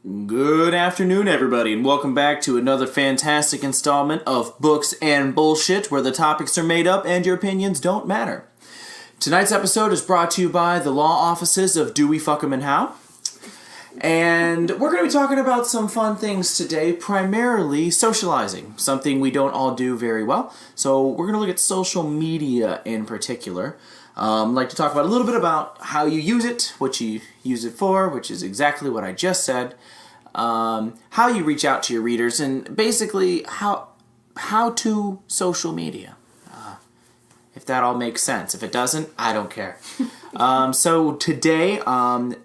Good afternoon, everybody, and welcome back to another fantastic installment of Books and Bullshit, where the topics are made up and your opinions don't matter. Tonight's episode is brought to you by the law offices of Do We Fuck 'Em and How? And we're going to be talking about some fun things today, primarily socializing, something we don't all do very well. So we're going to look at social media in particular. I'd like to talk about a little bit about how you use it, what you use it for, which is exactly what I just said, how you reach out to your readers, and basically how to social media. If that all makes sense. If it doesn't, I don't care. So today,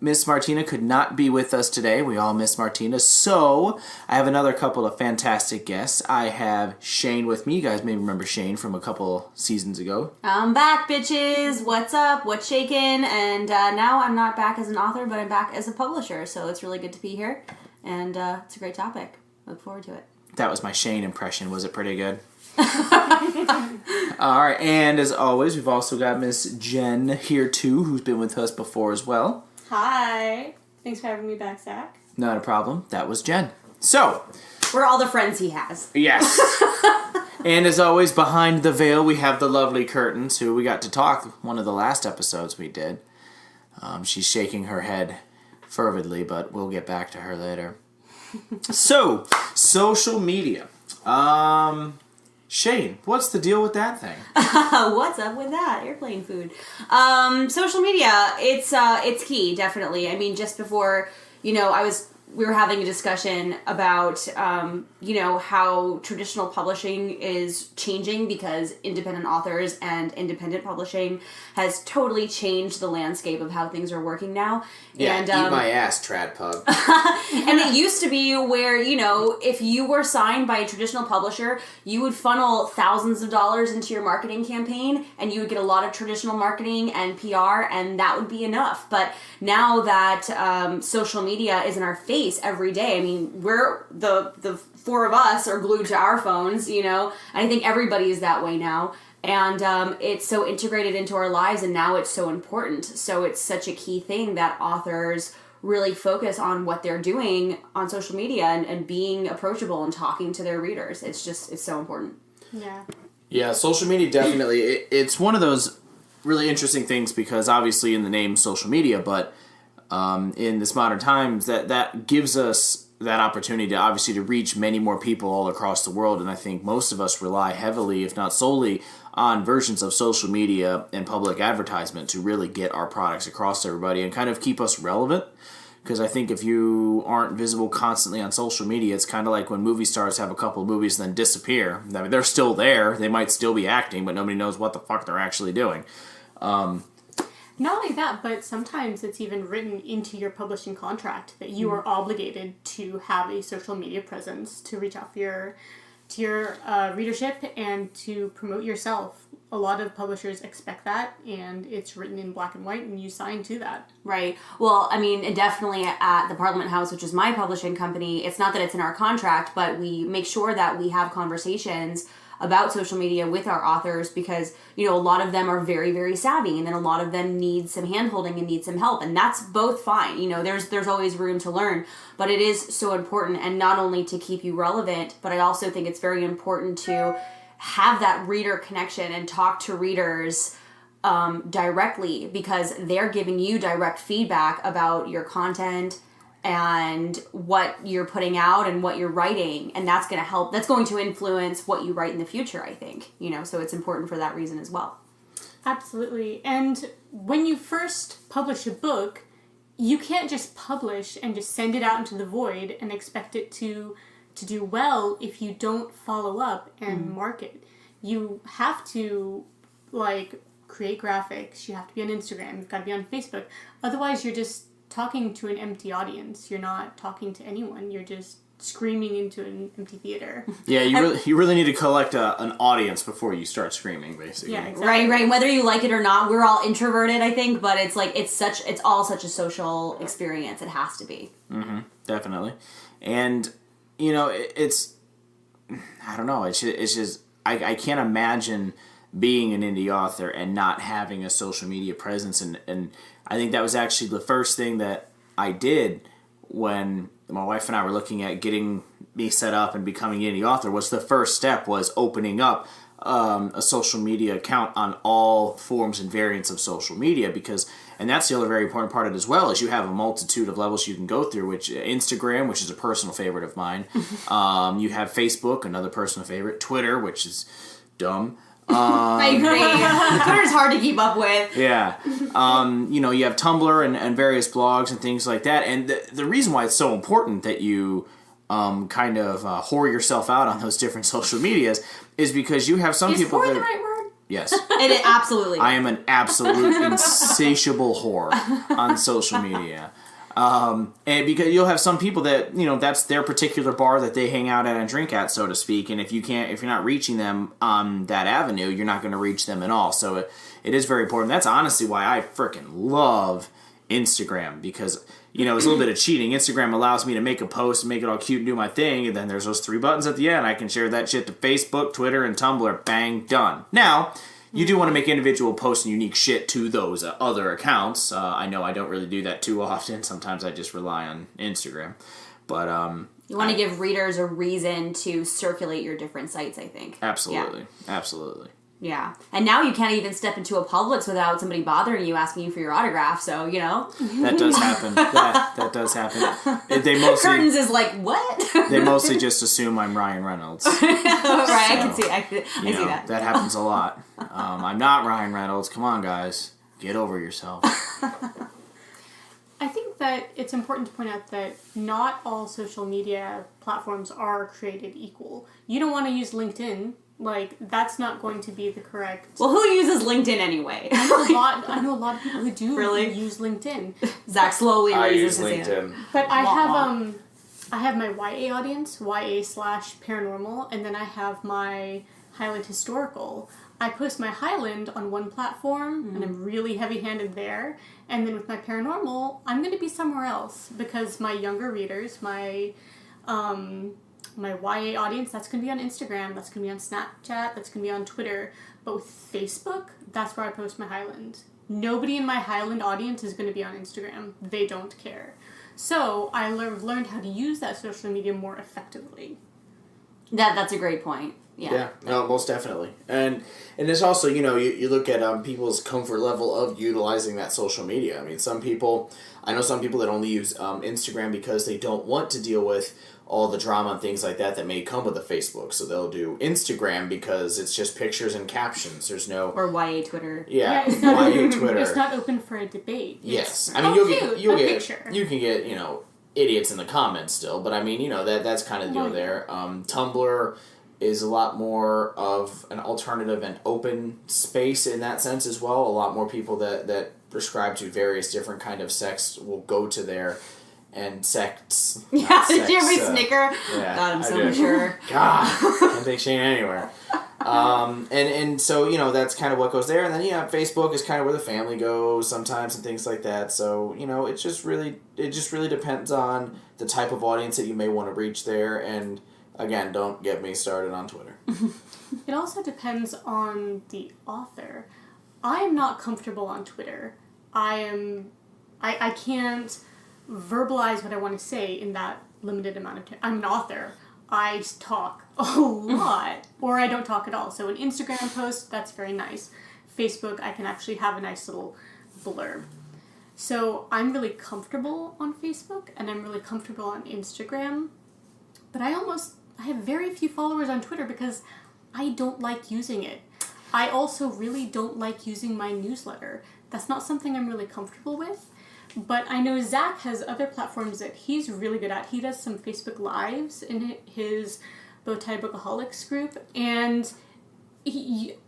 Miss Martina could not be with us today. We all miss Martina. So I have another couple of fantastic guests. I have Shane with me. You guys may remember Shane from a couple seasons ago. I'm back, bitches. What's up? What's shaking? And now I'm not back as an author, but I'm back as a publisher. So it's really good to be here. And it's a great topic. Look forward to it. That was my Shane impression. Was it pretty good? Alright, and as always, we've also got Miss Jen here too, who's been with us before as well. Hi. Thanks for having me back, Zach. Not a problem. That was Jen. So, we're all the friends he has. Yes. And as always, behind the veil, we have the lovely Curtains, who we got to talk one of the last episodes we did. She's shaking her head fervidly, but we'll get back to her later. So, social media. Shane, what's the deal with that thing? What's up with that? Airplane food. Social media, it's key, definitely. I mean, just before, we were having a discussion about, how traditional publishing is changing because independent authors and independent publishing has totally changed the landscape of how things are working now. Yeah, and, eat my ass, trad pug. And it used to be where, if you were signed by a traditional publisher, you would funnel thousands of dollars into your marketing campaign and you would get a lot of traditional marketing and PR and that would be enough. But now that social media is in our face every day, I mean, we're the four of us are glued to our phones, and I think everybody is that way now. And it's so integrated into our lives, and now it's so important. So it's such a key thing that authors really focus on what they're doing on social media and being approachable and talking to their readers. It's so important. Yeah. Yeah, social media definitely. It's one of those really interesting things because obviously in the name social media, but in this modern times, that gives us that opportunity to reach many more people all across the world. And I think most of us rely heavily, if not solely, on versions of social media and public advertisement to really get our products across to everybody and kind of keep us relevant. Because I think if you aren't visible constantly on social media, it's kind of like when movie stars have a couple of movies and then disappear. I mean, they're still there. They might still be acting, but nobody knows what the fuck they're actually doing. Not only that, but sometimes it's even written into your publishing contract that you are obligated to have a social media presence to reach out to your readership and to promote yourself. A lot of publishers expect that, and it's written in black and white, and you sign to that. Right. Well, I mean, and definitely at the Parliament House, which is my publishing company, it's not that it's in our contract, but we make sure that we have conversations about social media with our authors because, a lot of them are very, very savvy and then a lot of them need some hand-holding and need some help. And that's both fine. There's always room to learn, but it is so important, and not only to keep you relevant, but I also think it's very important to have that reader connection and talk to readers directly because they're giving you direct feedback about your content and what you're putting out and what you're writing, and that's going to influence what you write in the future, I think, so it's important for that reason as well. Absolutely. And when you first publish a book, you can't just publish and just send it out into the void and expect it to do well if you don't follow up and market. You have to, create graphics, you have to be on Instagram, you've got to be on Facebook, otherwise you're just talking to an empty audience. You're not talking to anyone. You're just screaming into an empty theater. Yeah, you really need to collect an audience before you start screaming, basically. Yeah, exactly. Right. Whether you like it or not, we're all introverted, I think, but it's all such a social experience. It has to be. Mm-hmm. Definitely, and it's I don't know. It's just I can't imagine being an indie author and not having a social media presence, and I think that was actually the first thing that I did when my wife and I were looking at getting me set up and becoming an indie author, was the first step was opening up a social media account on all forms and variants of social media, because, and that's the other very important part of it as well, is you have a multitude of levels you can go through, which Instagram, which is a personal favorite of mine, you have Facebook, another personal favorite, Twitter, which is dumb. I agree. Twitter's hard to keep up with. Yeah. You have Tumblr and various blogs and things like that. And the reason why it's so important that you kind of whore yourself out on those different social medias is because you have some people Is whore that... the right word? Yes. It absolutely. I am an absolute insatiable whore on social media. And because you'll have some people that, that's their particular bar that they hang out at and drink at, so to speak. And if you're not reaching them on that avenue, you're not going to reach them at all. So it is very important. That's honestly why I freaking love Instagram, because, it's a little bit of cheating. Instagram allows me to make a post and make it all cute and do my thing. And then there's those 3 buttons at the end. I can share that shit to Facebook, Twitter, and Tumblr. Bang, done. Now, you do want to make individual posts and unique shit to those other accounts. I know I don't really do that too often. Sometimes I just rely on Instagram. But you want to give readers a reason to circulate your different sites, I think. Absolutely. Yeah. Absolutely. Yeah. And now you can't even step into a Publix without somebody bothering you, asking you for your autograph, so, That does happen. That does happen. They mostly, Curtains is like, what? They mostly just assume I'm Ryan Reynolds. Right, I can see see that. That happens a lot. I'm not Ryan Reynolds. Come on, guys. Get over yourself. I think that it's important to point out that not all social media platforms are created equal. You don't want to use LinkedIn. That's not going to be the correct... Well, who uses LinkedIn anyway? I know a lot of people who do really use LinkedIn. Zach slowly use raises his LinkedIn. hand. But I have my YA audience, YA/paranormal, and then I have my Highland Historical. I post my Highland on one platform, and I'm really heavy-handed there. And then with my paranormal, I'm going to be somewhere else, because my younger readers, my YA audience, that's going to be on Instagram, that's going to be on Snapchat, that's going to be on Twitter. But with Facebook, that's where I post my Highland. Nobody in my Highland audience is going to be on Instagram. They don't care. So I learned how to use that social media more effectively. That's a great point. Yeah. No, most definitely. And it's also, you look at people's comfort level of utilizing that social media. I mean, I know some people that only use Instagram because they don't want to deal with all the drama and things like that may come with a Facebook. So they'll do Instagram because it's just pictures and captions. There's no... Or YA Twitter. Yeah, it's not YA open, Twitter. It's not open for a debate. Yes. It's, I mean, picture. You can get, idiots in the comments still, but I mean, that's kind of the deal there. Tumblr is a lot more of an alternative and open space in that sense as well. A lot more people that prescribe to various different kind of sects will go to there. And sects. Yeah, did you ever snicker? Yeah, God, I'm so mature. God, can't take Shane anywhere. And so, that's kind of what goes there. And then, Facebook is kind of where the family goes sometimes and things like that. So, it just really depends on the type of audience that you may want to reach there. And again, don't get me started on Twitter. It also depends on the author. I am not comfortable on Twitter. I can't verbalize what I want to say in that limited amount of time. I'm an author. I talk a lot, or I don't talk at all. So an Instagram post, that's very nice. Facebook, I can actually have a nice little blurb. So I'm really comfortable on Facebook, and I'm really comfortable on Instagram, but I have very few followers on Twitter because I don't like using it. I also really don't like using my newsletter. That's not something I'm really comfortable with. But I know Zach has other platforms that he's really good at. He does some Facebook Lives in his Bowtie Bookaholics group, and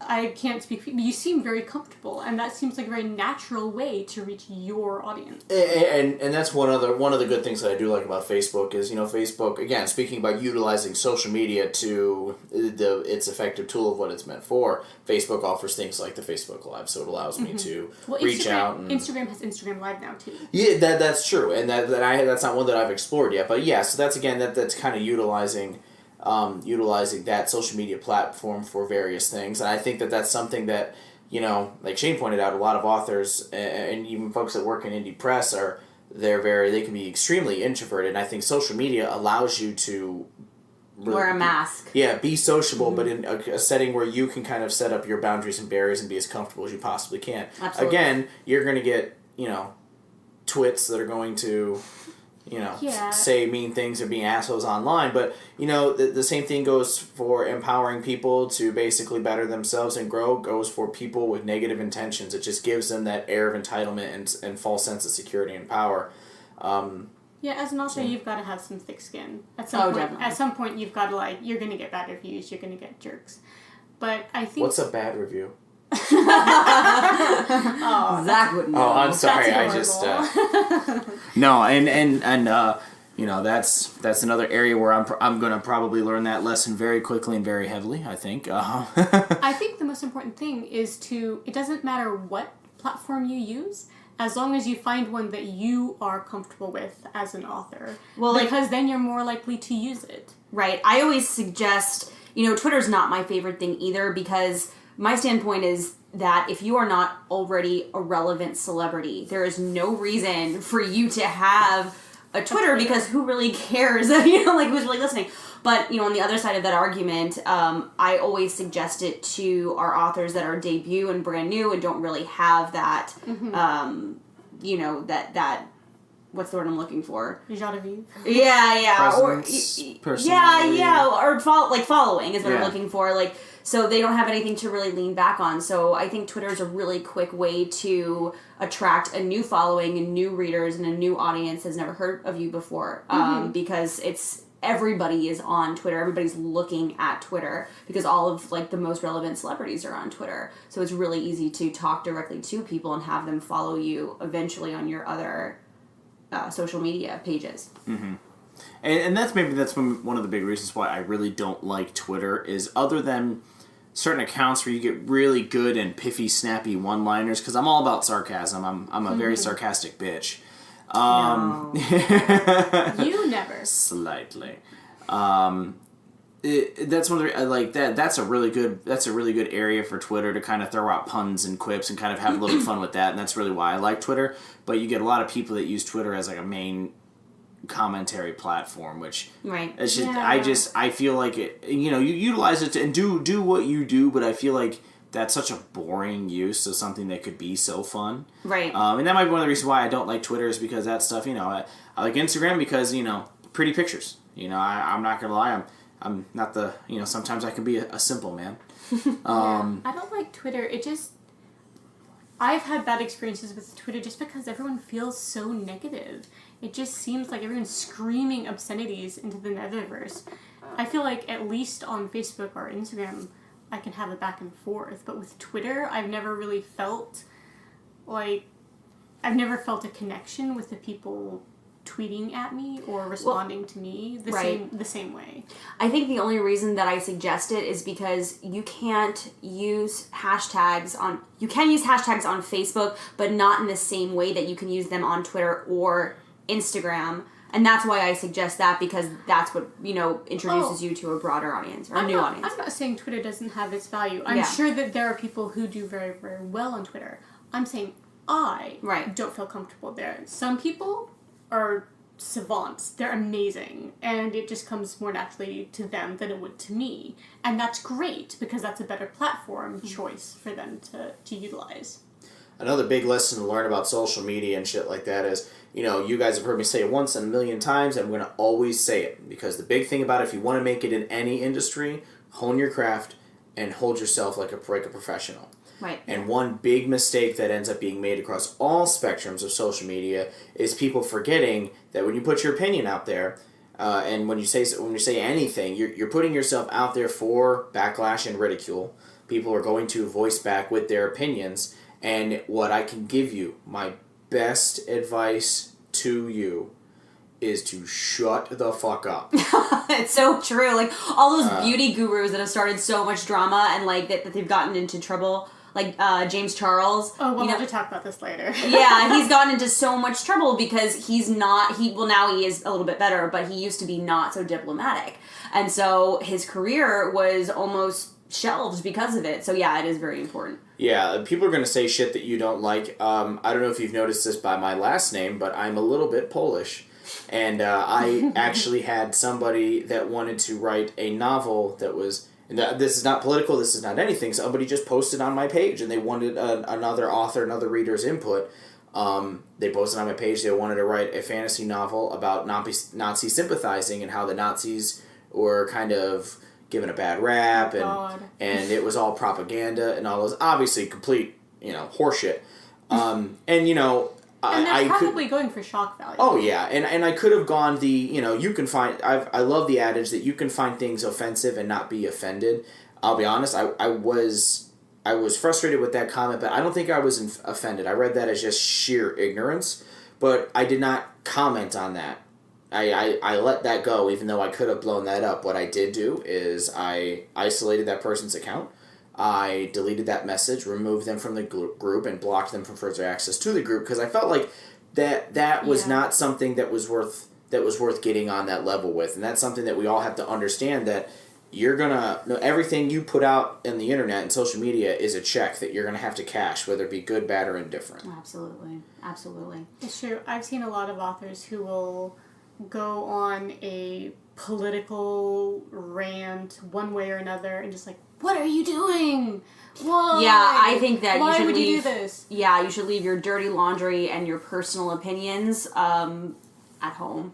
I can't speak for you, but you seem very comfortable, and that seems like a very natural way to reach your audience. And that's one of the good things that I do like about Facebook is, Facebook, again, speaking about utilizing social media to its effective tool of what it's meant for, Facebook offers things like the Facebook Live, so it allows me to reach out. And Instagram has Instagram Live now, too. Yeah, that's true, and that's not one that I've explored yet, but yeah, so that's kind of utilizing that social media platform for various things. And I think that's something that, like Shane pointed out, a lot of authors and even folks that work in indie press are they can be extremely introverted. And I think social media allows you to wear a mask. Be sociable, but in a setting where you can kind of set up your boundaries and barriers and be as comfortable as you possibly can. Absolutely. Again, you're going to get, twits that are going to, say mean things or being assholes online. But, the same thing goes for empowering people to basically better themselves and grow, goes for people with negative intentions. It just gives them that air of entitlement and false sense of security and power. As an author, you've got to have some thick skin. At some point, definitely. At some point, you've got to, you're going to get bad reviews, you're going to get jerks. But I think... What's a bad review? Zach wouldn't know. Oh, I'm sorry. I That's just no, and that's another area where I'm going to probably learn that lesson very quickly and very heavily. I think. I think the most important thing is it doesn't matter what platform you use, as long as you find one that you are comfortable with as an author. Well, because then you're more likely to use it. Right. I always suggest, Twitter's not my favorite thing either, because my standpoint is that if you are not already a relevant celebrity, there is no reason for you to have a Twitter, because who really cares? Who's really listening? But, on the other side of that argument, I always suggest it to our authors that are debut and brand new and don't really have that, that what's the word I'm looking for? Joie de vivre. Yeah. Presence, personality. Or following is what I'm looking for. So they don't have anything to really lean back on. So I think Twitter is a really quick way to attract a new following and new readers and a new audience that's never heard of you before. Because everybody is on Twitter. Everybody's looking at Twitter because all of the most relevant celebrities are on Twitter. So it's really easy to talk directly to people and have them follow you eventually on your other social media pages. Mm-hmm. And that's one of the big reasons why I really don't like Twitter is, other than certain accounts where you get really good and piffy, snappy one-liners, because I'm all about sarcasm. I'm a very sarcastic bitch. No. You never. Slightly. That's one of the, that's a really good area for Twitter to kind of throw out puns and quips and kind of have a little fun with that, and that's really why I like Twitter. But you get a lot of people that use Twitter as a main commentary platform, which it's just I feel like it, you utilize it and do what you do, but I feel like that's such a boring use of something that could be so fun. Right. And that might be one of the reasons why I don't like Twitter, is because that stuff, I like Instagram because, pretty pictures. I'm not going to lie, I'm not the, sometimes I can be a simple man. I don't like Twitter. I've had bad experiences with Twitter just because everyone feels so negative. It just seems like everyone's screaming obscenities into the netherverse. I feel like at least on Facebook or Instagram, I can have a back and forth. But with Twitter, I've never really felt a connection with the people tweeting at me or responding to me the same way. I think the only reason that I suggest it is because you can't use hashtags on Facebook, but not in the same way that you can use them on Twitter or Instagram. And that's why I suggest that, because that's what, introduces you to a broader audience, or a new audience. I'm not saying Twitter doesn't have its value. I'm sure that there are people who do very, very well on Twitter. I'm saying I don't feel comfortable there. Some people are savants. They're amazing. And it just comes more naturally to them than it would to me. And that's great, because that's a better platform choice for them to utilize. Another big lesson to learn about social media and shit like that is, you guys have heard me say it once and a million times, and I'm going to always say it. Because the big thing about it, if you want to make it in any industry, hone your craft and hold yourself like a professional. Right. And one big mistake that ends up being made across all spectrums of social media is people forgetting that when you put your opinion out there, and when you say anything, you're putting yourself out there for backlash and ridicule. People are going to voice back with their opinions. And what I can give you, my best advice to you, is to shut the fuck up. It's so true. All those beauty gurus that have started so much drama and that they've gotten into trouble, James Charles. Oh, we'll have to talk about this later. Yeah, he's gotten into so much trouble because now he is a little bit better, but he used to be not so diplomatic. And so his career was almost shelved because of it. So yeah, it is very important. Yeah, people are going to say shit that you don't like. I don't know if you've noticed this by my last name, but I'm a little bit Polish. And I actually had somebody that wanted to write a novel that was... This is not political, this is not anything. Somebody just posted on my page, and they wanted another author, another reader's input. They posted on my page they wanted to write a fantasy novel about Nazi sympathizing and how the Nazis were kind of given a bad rap, and it was all propaganda and all those, obviously complete, horseshit. And that's probably going for shock value. Oh yeah, and I could have gone the, you can find, I love the adage that you can find things offensive and not be offended. I'll be honest, I was frustrated with that comment, but I don't think I was offended. I read that as just sheer ignorance, but I did not comment on that. I let that go, even though I could have blown that up. What I did do is I isolated that person's account. I deleted that message, removed them from the group, and blocked them from further access to the group, because I felt like that was not something that was worth getting on that level with, and that's something that we all have to understand, that you're gonna everything you put out in the internet and social media is a check that you're gonna have to cash, whether it be good, bad, or indifferent. Absolutely. It's true. I've seen a lot of authors who will go on a political rant one way or another and just like, what are you doing? Why? Yeah, I think that Why you should would leave, you do this? Yeah, you should leave your dirty laundry and your personal opinions at home,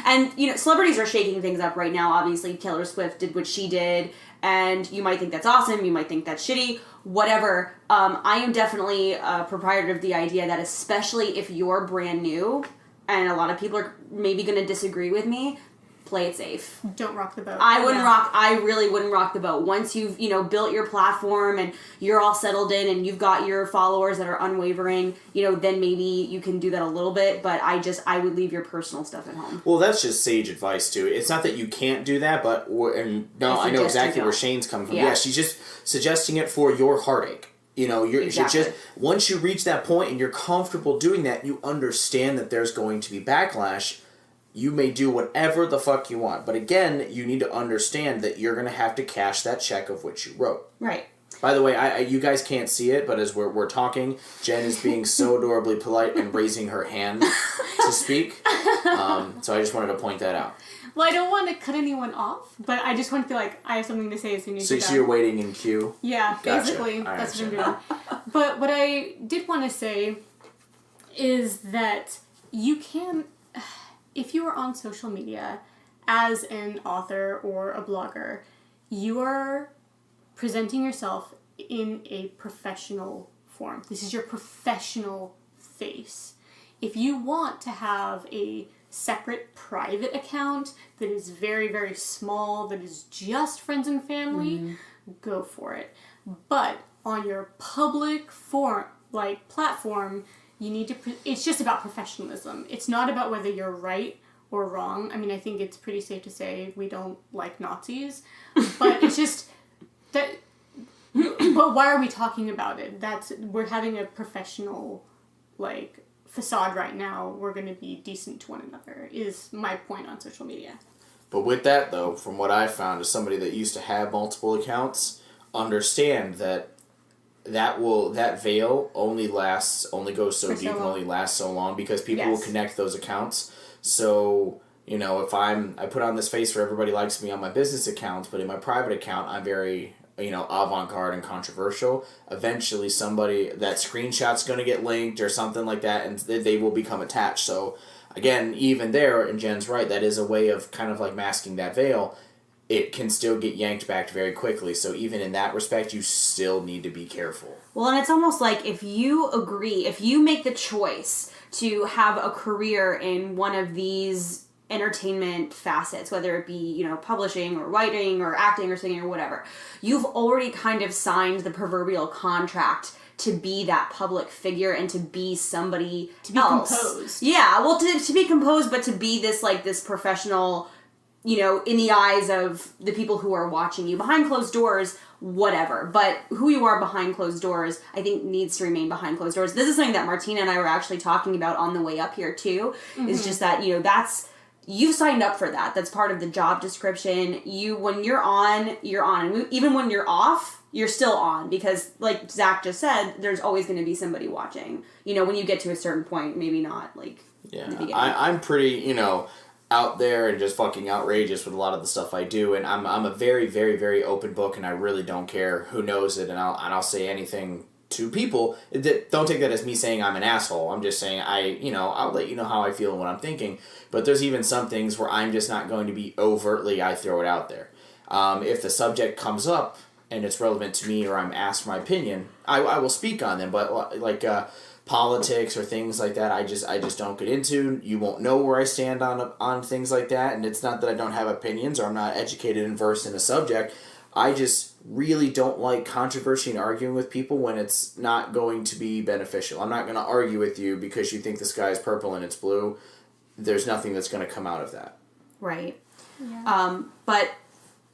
And, celebrities are shaking things up right now. Obviously, Taylor Swift did what she did, and you might think that's awesome, you might think that's shitty, whatever. I am definitely a proprietor of the idea that, especially if you're brand new, and a lot of people are maybe going to disagree with me, play it safe. Don't rock the boat. I really wouldn't rock the boat. Once you've, built your platform and you're all settled in and you've got your followers that are unwavering, then maybe you can do that a little bit, but I would leave your personal stuff at home. Well, that's just sage advice too. It's not that you can't do that, but I know exactly where Shane's coming from. Yeah, she's just suggesting it for your heartache. Exactly. Once you reach that point and you're comfortable doing that, you understand that there's going to be backlash. You may do whatever the fuck you want. But again, you need to understand that you're going to have to cash that check of what you wrote. Right. By the way, you guys can't see it, but as we're talking, Jen is being so adorably polite and raising her hand to speak. So I just wanted to point that out. Well, I don't want to cut anyone off, but I just want to feel like I have something to say as soon as you're done. So you're waiting in queue? Yeah, basically. Gotcha. That's what I'm doing. But what I did want to say is that you can... If you are on social media as an author or a blogger, you are presenting yourself in a professional form. This is your professional face. If you want to have a separate private account that is very, very small, that is just friends and family, go for it. But on your public platform, you need to... it's just about professionalism. It's not about whether you're right or wrong. I mean, I think it's pretty safe to say we don't like Nazis. But it's just... that. But why are we talking about it? We're having a professional, facade right now. We're going to be decent to one another, is my point on social media. But with that, though, from what I found as somebody that used to have multiple accounts, understand that veil only goes so deep and only lasts so long, because people will connect those accounts. So, if I put on this face where everybody likes me on my business account, but in my private account, I'm very, avant-garde and controversial, eventually that screenshot's going to get linked or something like that, and they will become attached. So, again, even there, and Jen's right, that is a way of kind of masking that veil. It can still get yanked back very quickly. So even in that respect, you still need to be careful. Well, and it's almost like if you make the choice to have a career in one of these entertainment facets, whether it be, publishing or writing or acting or singing or whatever, you've already kind of signed the proverbial contract to be that public figure and to be somebody to be else. Composed. Yeah, well, to be composed, but to be this professional... in the eyes of the people who are watching you. Behind closed doors, whatever. But who you are behind closed doors, I think, needs to remain behind closed doors. This is something that Martina and I were actually talking about on the way up here, too. Is just that, you've signed up for that. That's part of the job description. When you're on, you're on. And even when you're off, you're still on, because like Zach just said, there's always going to be somebody watching. You know, when you get to a certain point, maybe not like in the beginning. I'm pretty, you know, out there and just fucking outrageous with a lot of the stuff I do, and I'm a very, very, very open book, and I really don't care who knows it, and I'll say anything to people. Don't take that as me saying I'm an asshole. I'm just saying I'll let you know how I feel and what I'm thinking. But there's even some things where I'm just not going to be overtly, I throw it out there. If the subject comes up and it's relevant to me or I'm asked for my opinion, I will speak on them. But like politics or things like that, I just don't get into. You won't know where I stand on things like that. And it's not that I don't have opinions or I'm not educated and versed in a subject. I just really don't like controversy and arguing with people when it's not going to be beneficial. I'm not going to argue with you because you think the sky is purple and it's blue. There's nothing that's going to come out of that. Right. Yeah. But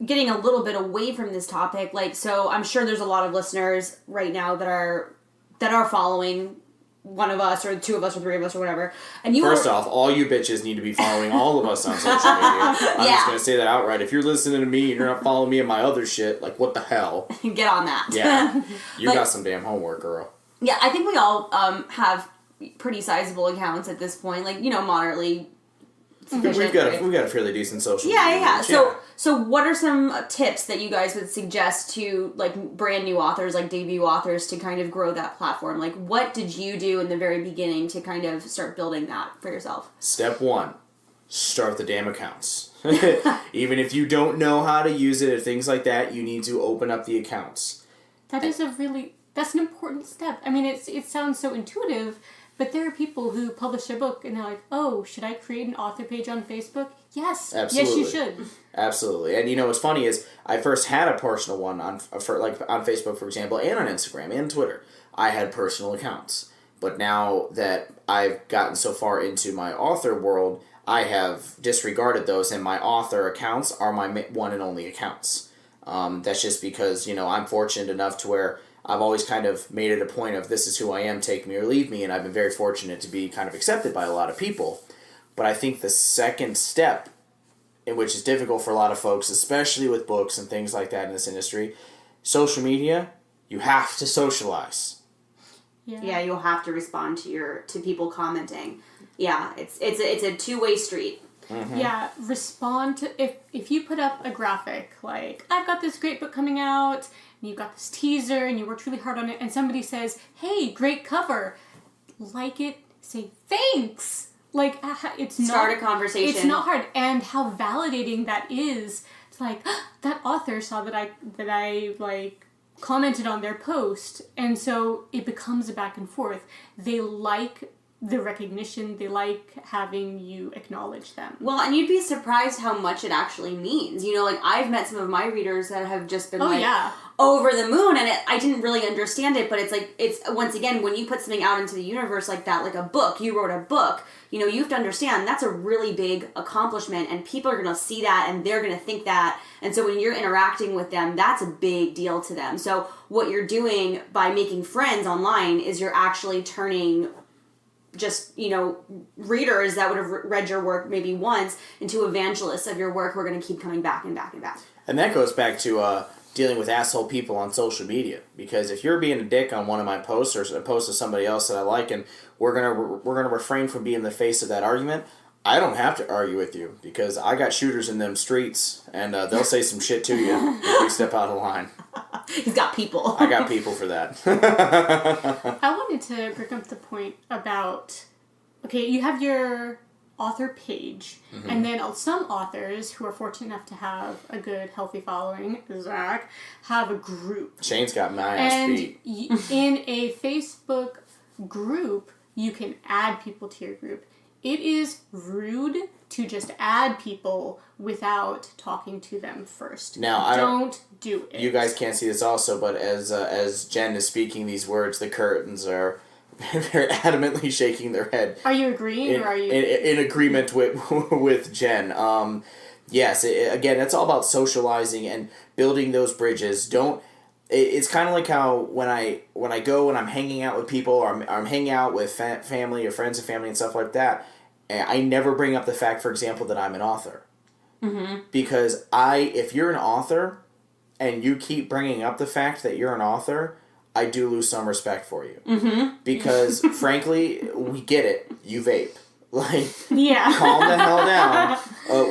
getting a little bit away from this topic, like, so I'm sure there's a lot of listeners right now that are following one of us or two of us or three of us or whatever. And First off, all you bitches need to be following all of us on social media. I'm just going to say that outright. If you're listening to me and you're not following me and my other shit, like, what the hell? Get on that. Yeah. You got some damn homework, girl. Yeah, I think we all have pretty sizable accounts at this point, like, you know, moderately sufficient. We've got a fairly decent social media. Yeah. So what are some tips that you guys would suggest to, like, brand new authors, like debut authors, to kind of grow that platform? Like, what did you do in the very beginning to kind of start building that for yourself? Step 1, start the damn accounts. Even if you don't know how to use it or things like that, you need to open up the accounts. That's an important step. I mean, it sounds so intuitive, but there are people who publish a book and they're like, oh, should I create an author page on Facebook? Yes. Absolutely. Yes, you should. Absolutely. And you know what's funny is I first had a personal one on Facebook, for example, and on Instagram and Twitter. I had personal accounts. But now that I've gotten so far into my author world, I have disregarded those, and my author accounts are my one and only accounts. That's just because, you know, I'm fortunate enough to where I've always kind of made it a point of this is who I am, take me or leave me, and I've been very fortunate to be kind of accepted by a lot of people. But I think the second step, in which is difficult for a lot of folks, especially with books and things like that in this industry, social media, you have to socialize. Yeah, you'll have to respond to people commenting. Yeah, it's a two-way street. Mm-hmm. Yeah, respond to if you put up a graphic like, I've got this great book coming out, and you've got this teaser, and you worked really hard on it, and somebody says, hey, great cover, like it, say thanks. Like, Start a conversation. It's not hard, and how validating that is. It's like, that author saw that I like commented on their post, and so it becomes a back and forth. They like the recognition, they like having you acknowledge them. Well, and you'd be surprised how much it actually means. You know, like, I've met some of my readers that have just been over the moon, and I didn't really understand it, but it's like, it's, once again, when you put something out into the universe like that, like a book, you wrote a book, you know, you have to understand that's a really big accomplishment, and people are going to see that, and they're going to think that, and so when you're interacting with them, that's a big deal to them. So what you're doing by making friends online is you're actually turning just, you know, readers that would have read your work maybe once into evangelists of your work who are going to keep coming back and back and back. And that goes back to dealing with asshole people on social media. Because if you're being a dick on one of my posts or a post of somebody else that I like, and we're gonna refrain from being the face of that argument, I don't have to argue with you because I got shooters in them streets, and they'll say some shit to you if you step out of line. He's got people. I got people for that. I wanted to bring up the point about, okay, you have your author page, mm-hmm. and then some authors who are fortunate enough to have a good, healthy following, Zach, have a group. Shane's got my ass beat. And in a Facebook group, you can add people to your group. It is rude to just add people without talking to them first. Now, don't do it. You guys can't see this also, but as Jen is speaking these words, the curtains are very adamantly shaking their head. Are you agreeing, or are you in agreement with Jen? Yes. Again, it's all about socializing and building those bridges. It's kind of like how when I go and I'm hanging out with people, or I'm hanging out with family or friends and family and stuff like that, I never bring up the fact, for example, that I'm an author. Mm-hmm. Because if you're an author, and you keep bringing up the fact that you're an author, I do lose some respect for you. Mm-hmm. Because, frankly, we get it. You vape. Like, calm the hell down.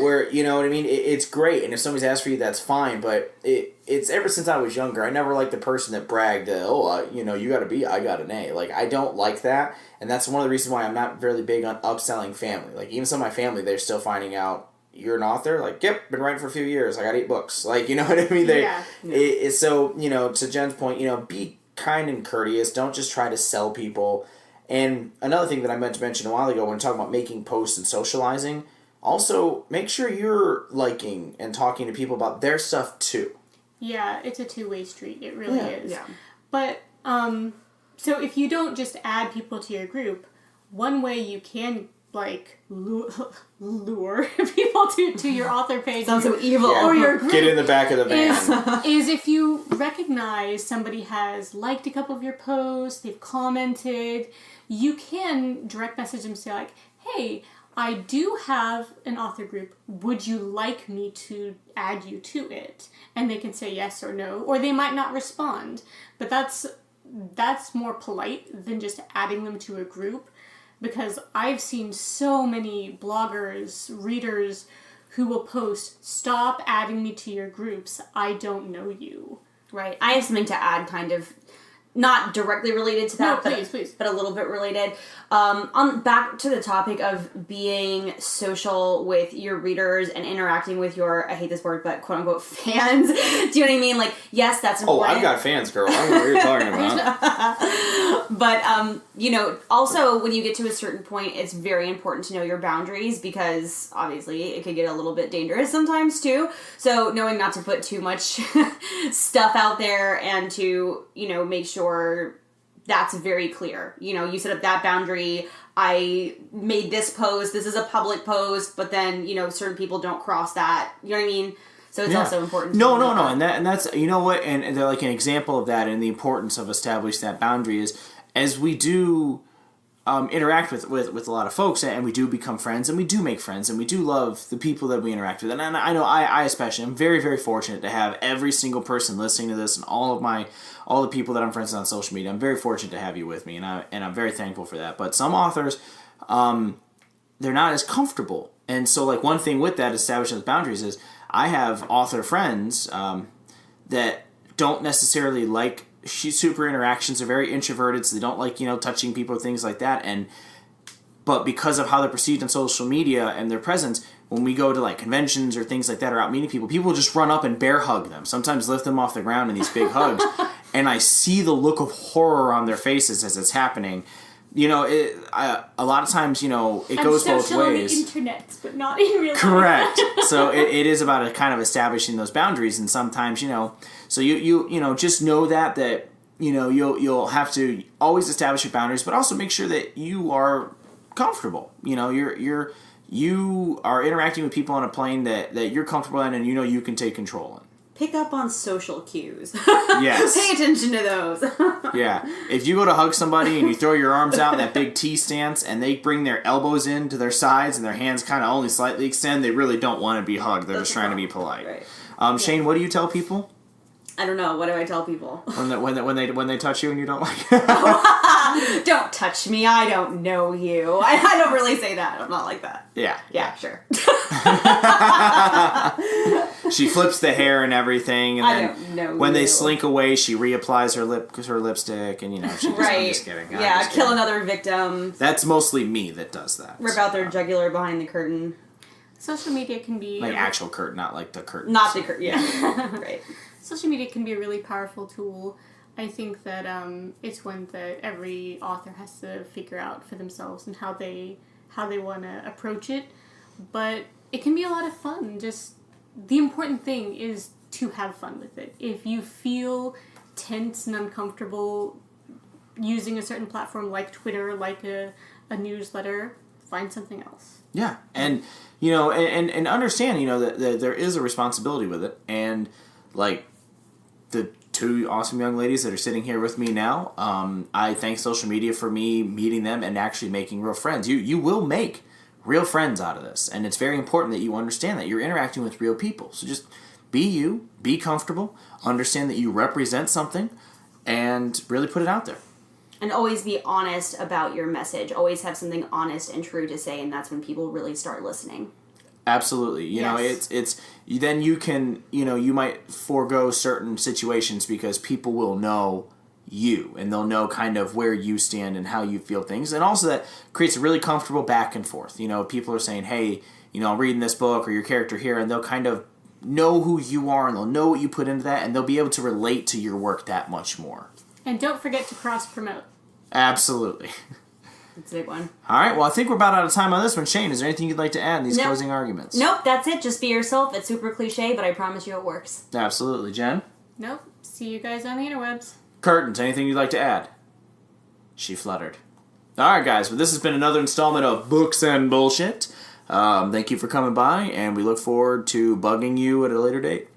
Where, you know what I mean? It's great, and if somebody's asked for you, that's fine, but it's ever since I was younger, I never liked the person that bragged, you got a B, I got an A. Like, I don't like that, and that's one of the reasons why I'm not really big on upselling family. Like, even some of my family, they're still finding out, you're an author? Like, yep, been writing for a few years. I got 8 books. Like, you know what I mean? So, to Jen's point, be kind and courteous. Don't just try to sell people. And another thing that I meant to mention a while ago when talking about making posts and socializing, also make sure you're liking and talking to people about their stuff too. Yeah, it's a two-way street. It really is. Yeah. But, so if you don't just add people to your group, one way you can, lure people to your author page. Sounds so evil. Or your group. Get in the back of the van. Is if you recognize somebody has liked a couple of your posts, they've commented, you can direct message them and say like, hey, I do have an author group. Would you like me to add you to it? And they can say yes or no, or they might not respond. But that's more polite than just adding them to a group, because I've seen so many bloggers, readers who will post, stop adding me to your groups. I don't know you. Right. I have something to add, kind of. Not directly related to that, please. But a little bit related. On back to the topic of being social with your readers and interacting with your, I hate this word, but quote unquote fans. Do you know what I mean? Like, yes, that's important. Oh, I've got fans, girl. I don't know what you're talking about. But, also when you get to a certain point, it's very important to know your boundaries, because obviously it could get a little bit dangerous sometimes too. So knowing not to put too much stuff out there and to, make sure that's very clear. You set up that boundary. I made this post. This is a public post, but then, certain people don't cross that. You know what I mean? So it's also important. No. And that's, you know what? And they're like an example of that, and the importance of establishing that boundary is, as we do interact with a lot of folks, and we do become friends, and we do make friends, and we do love the people that we interact with. And I know I especially am very, very fortunate to have every single person listening to this, and all the people that I'm friends with on social media. I'm very fortunate to have you with me, and I'm very thankful for that. But some authors, they're not as comfortable. And so, like, one thing with that, establishing those boundaries, is I have author friends that don't necessarily like super interactions. Are very introverted, so they don't like, touching people, things like that. But because of how they're perceived on social media and their presence, when we go to like conventions or things like that, or out meeting people, people just run up and bear hug them. Sometimes lift them off the ground in these big hugs. And I see the look of horror on their faces as it's happening. A lot of times, it goes both ways. On the internet, but not in real life. Correct. So it is about kind of establishing those boundaries, and sometimes, so you just know that you'll have to always establish your boundaries, but also make sure that you are comfortable. You are interacting with people on a plane that you're comfortable in, and you can take control in. Pick up on social cues. Yes. Pay attention to those. Yeah. If you go to hug somebody and you throw your arms out in that big T stance, and they bring their elbows in to their sides and their hands kind of only slightly extend, they really don't want to be hugged. They're just trying to be polite. Right. Shane, what do you tell people? I don't know. What do I tell people? When they touch you and you don't like it? Don't touch me. I don't know you. I don't really say that. I'm not like that. Yeah. Yeah, sure. She flips the hair and everything, and I then don't know when you. they slink away, she reapplies her lipstick, and she just, right. I'm just kidding. Yeah, kill another victim. That's mostly me that does that. Rip out their jugular behind the curtain. Social media can be like actual curtain, not like the curtain. Not the curtain. Yeah. Right. Social media can be a really powerful tool. I think that it's one that every author has to figure out for themselves and how they want to approach it. But it can be a lot of fun. Just the important thing is to have fun with it. If you feel tense and uncomfortable using a certain platform like Twitter, like a newsletter, find something else. Yeah, and and understand that there is a responsibility with it, and like the two awesome young ladies that are sitting here with me now, I thank social media for me meeting them and actually making real friends. You will make real friends out of this, and it's very important that you understand that you're interacting with real people. So just be you, be comfortable, understand that you represent something, and really put it out there. And always be honest about your message. Always have something honest and true to say, and that's when people really start listening. Absolutely. You know, it's then you can, you might forego certain situations because people will know you and they'll know kind of where you stand and how you feel things. And also that creates a really comfortable back and forth. People are saying, hey, I'm reading this book or your character here, and they'll kind of know who you are and they'll know what you put into that, and they'll be able to relate to your work that much more. And don't forget to cross-promote. Absolutely. It's a big one. All right, well, I think we're about out of time on this one. Shane, is there anything you'd like to add in these closing arguments? Nope, that's it. Just be yourself. It's super cliche, but I promise you it works. Absolutely. Jen? Nope. See you guys on the interwebs. Curtains, anything you'd like to add? She fluttered. All right, guys, well, this has been another installment of Books and Bullshit. Thank you for coming by, and we look forward to bugging you at a later date.